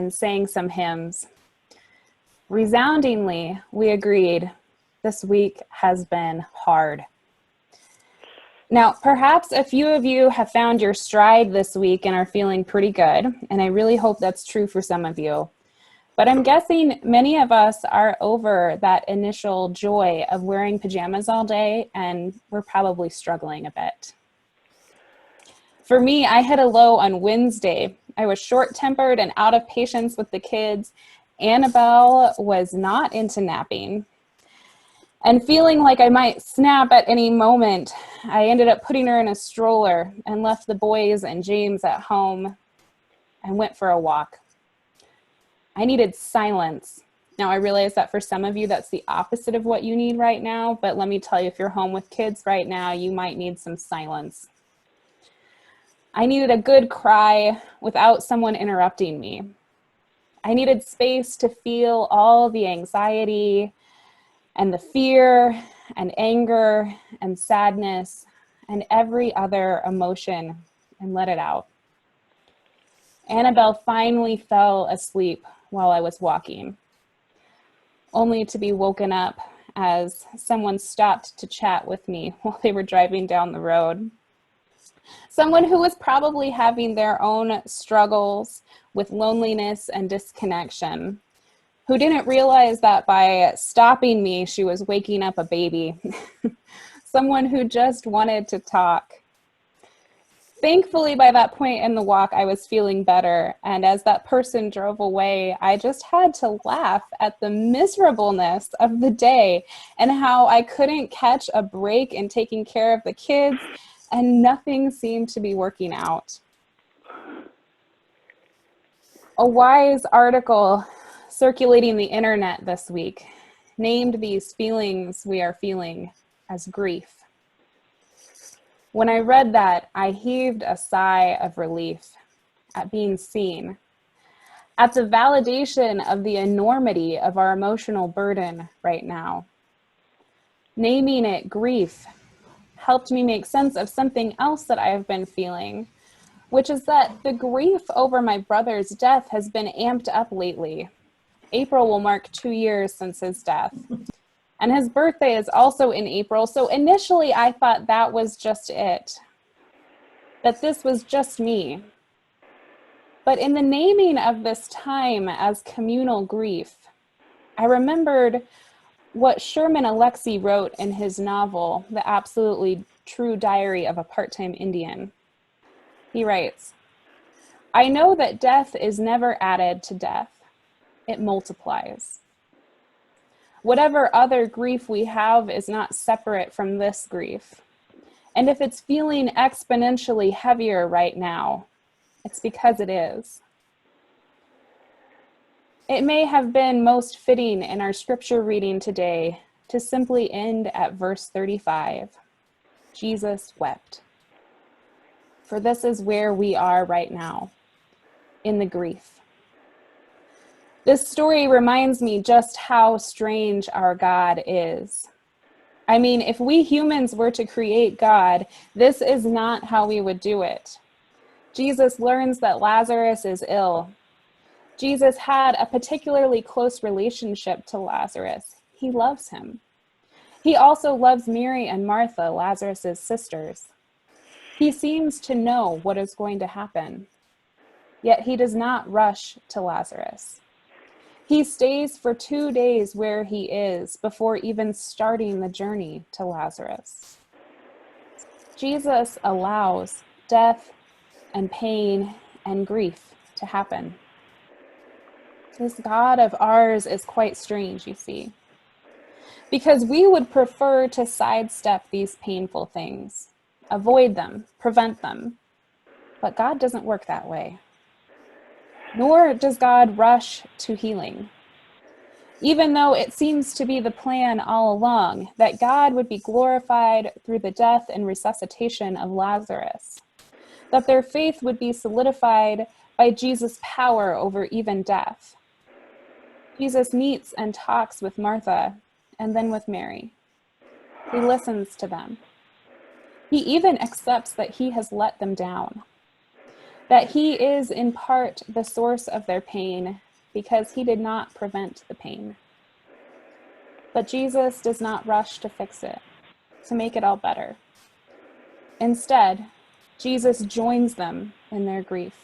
and sang some hymns. Resoundingly, we agreed, this week has been hard. Now, perhaps a few of you have found your stride this week and are feeling pretty good, and I really hope that's true for some of you. But I'm guessing many of us are over that initial joy of wearing pajamas all day, and we're probably struggling a bit. For me, I hit a low on Wednesday. I was short-tempered and out of patience with the kids. Annabelle was not into napping. And feeling like I might snap at any moment, I ended up putting her in a stroller and left the boys and James at home and went for a walk. I needed silence. Now, I realize that for some of you, that's the opposite of what you need right now, but let me tell you, if you're home with kids right now, you might need some silence. I needed a good cry without someone interrupting me. I needed space to feel all the anxiety and the fear and anger and sadness and every other emotion and let it out. Annabelle finally fell asleep while I was walking, only to be woken up as someone stopped to chat with me while they were driving down the road. Someone who was probably having their own struggles with loneliness and disconnection, who didn't realize that by stopping me, she was waking up a baby. Someone who just wanted to talk. Thankfully, by that point in the walk, I was feeling better. And as that person drove away, I just had to laugh at the miserableness of the day and how I couldn't catch a break in taking care of the kids, and nothing seemed to be working out. A wise article circulating the internet this week named these feelings we are feeling as grief. When I read that, I heaved a sigh of relief at being seen, at the validation of the enormity of our emotional burden right now. Naming it grief helped me make sense of something else that I have been feeling, which is that the grief over my brother's death has been amped up lately. April will mark 2 years since his death. And his birthday is also in April, so initially I thought that was just it, that this was just me. But in the naming of this time as communal grief, I remembered what Sherman Alexie wrote in his novel, The Absolutely True Diary of a Part-Time Indian. He writes, "I know that death is never added to death. It multiplies. Whatever other grief we have is not separate from this grief. And if it's feeling exponentially heavier right now, it's because it is." It may have been most fitting in our scripture reading today to simply end at verse 35. Jesus wept. For this is where we are right now, in the grief. This story reminds me just how strange our God is. I mean, if we humans were to create God, this is not how we would do it. Jesus learns that Lazarus is ill. Jesus had a particularly close relationship to Lazarus. He loves him. He also loves Mary and Martha, Lazarus's sisters. He seems to know what is going to happen, yet he does not rush to Lazarus. He stays for 2 days where he is before even starting the journey to Lazarus. Jesus allows death and pain and grief to happen. This God of ours is quite strange, you see, because we would prefer to sidestep these painful things, avoid them, prevent them, but God doesn't work that way. Nor does God rush to healing, even though it seems to be the plan all along that God would be glorified through the death and resuscitation of Lazarus, that their faith would be solidified by Jesus' power over even death. Jesus meets and talks with Martha and then with Mary. He listens to them. He even accepts that he has let them down. that he is in part the source of their pain because he did not prevent the pain. But Jesus does not rush to fix it, to make it all better. Instead, Jesus joins them in their grief.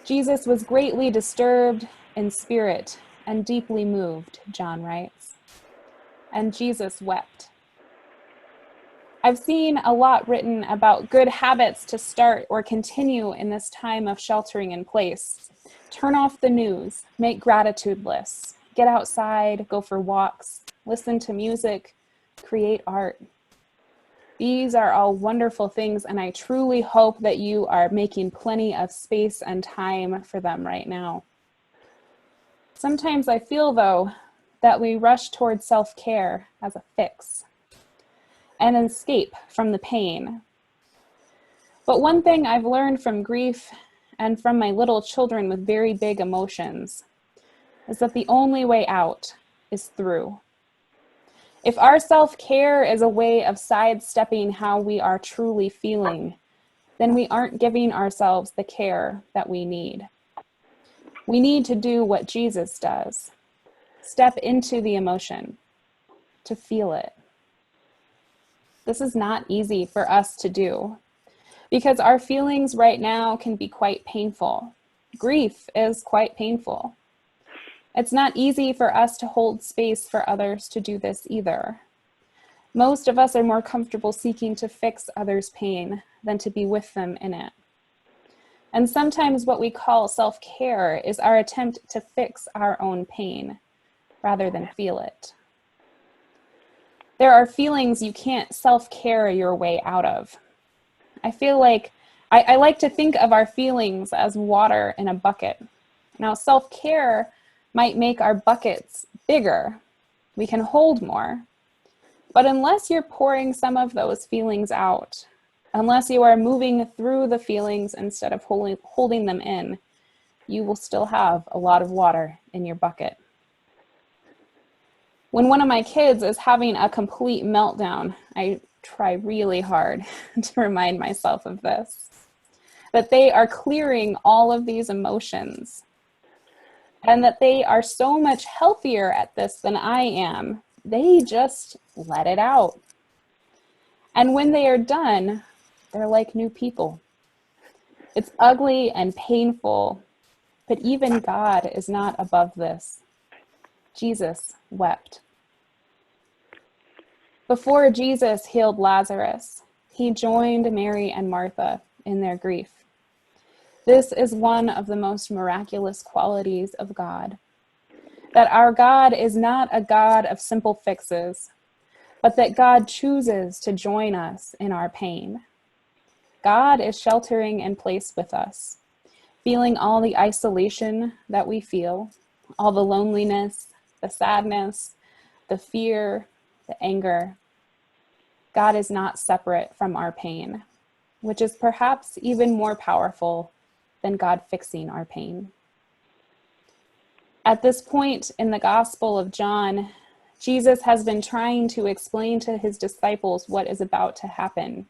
Jesus was greatly disturbed in spirit and deeply moved, John writes. And Jesus wept. I've seen a lot written about good habits to start or continue in this time of sheltering in place. Turn off the news, make gratitude lists, get outside, go for walks, listen to music, create art. These are all wonderful things, and I truly hope that you are making plenty of space and time for them right now. Sometimes I feel, though, that we rush towards self-care as a fix, an escape from the pain. But one thing I've learned from grief and from my little children with very big emotions is that the only way out is through. If our self-care is a way of sidestepping how we are truly feeling, then we aren't giving ourselves the care that we need. We need to do what Jesus does. Step into the emotion, to feel it. This is not easy for us to do because our feelings right now can be quite painful. Grief is quite painful. It's not easy for us to hold space for others to do this either. Most of us are more comfortable seeking to fix others' pain than to be with them in it. And sometimes what we call self-care is our attempt to fix our own pain rather than feel it. There are feelings you can't self-care your way out of. I feel like I like to think of our feelings as water in a bucket. Now, self-care might make our buckets bigger. We can hold more. But unless you're pouring some of those feelings out, unless you are moving through the feelings instead of holding them in, you will still have a lot of water in your bucket. When one of my kids is having a complete meltdown, I try really hard to remind myself of this, that they are clearing all of these emotions and that they are so much healthier at this than I am. They just let it out. And when they are done, they're like new people. It's ugly and painful, but even God is not above this. Jesus wept. Before Jesus healed Lazarus, he joined Mary and Martha in their grief. This is one of the most miraculous qualities of God, that our God is not a God of simple fixes, but that God chooses to join us in our pain. God is sheltering in place with us, feeling all the isolation that we feel, all the loneliness, the sadness, the fear, the anger. God is not separate from our pain, which is perhaps even more powerful than God fixing our pain. At this point in the Gospel of John, Jesus has been trying to explain to his disciples what is about to happen.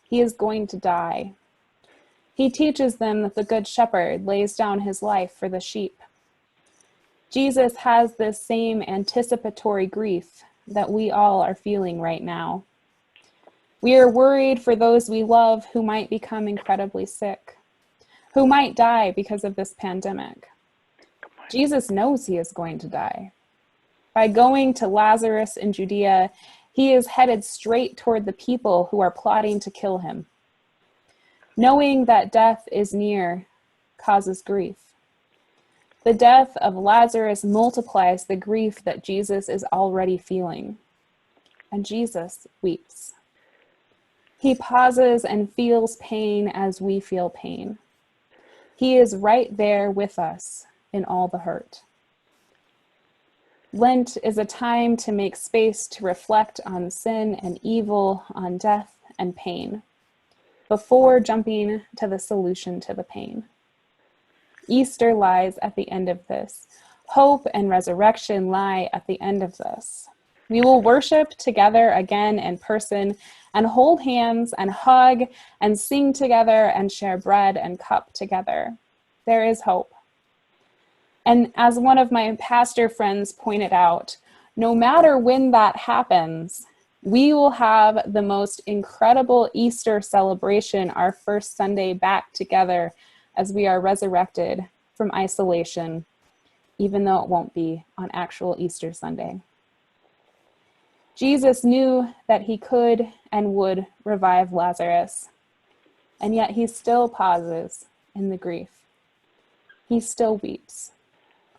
He is going to die. He teaches them that the Good Shepherd lays down his life for the sheep. Jesus has this same anticipatory grief that we all are feeling right now. We are worried for those we love who might become incredibly sick, who might die because of this pandemic. Jesus knows he is going to die. By going to Lazarus in Judea, he is headed straight toward the people who are plotting to kill him. Knowing that death is near causes grief. The death of Lazarus multiplies the grief that Jesus is already feeling, and Jesus weeps. He pauses and feels pain as we feel pain. He is right there with us in all the hurt. Lent is a time to make space to reflect on sin and evil, on death and pain, before jumping to the solution to the pain. Easter lies at the end of this. Hope and resurrection lie at the end of this. We will worship together again in person and hold hands and hug and sing together and share bread and cup together. There is hope. And as one of my pastor friends pointed out, no matter when that happens, we will have the most incredible Easter celebration our first Sunday back together as we are resurrected from isolation, even though it won't be on actual Easter Sunday. Jesus knew that he could and would revive Lazarus, and yet he still pauses in the grief. He still weeps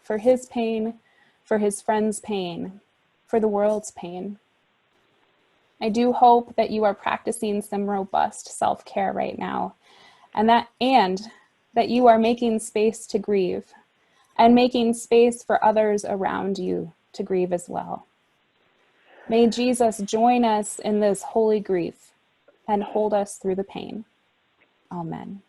for his pain, for his friend's pain, for the world's pain. I do hope that you are practicing some robust self-care right now, and that you are making space to grieve and making space for others around you to grieve as well. May Jesus join us in this holy grief and hold us through the pain. Amen.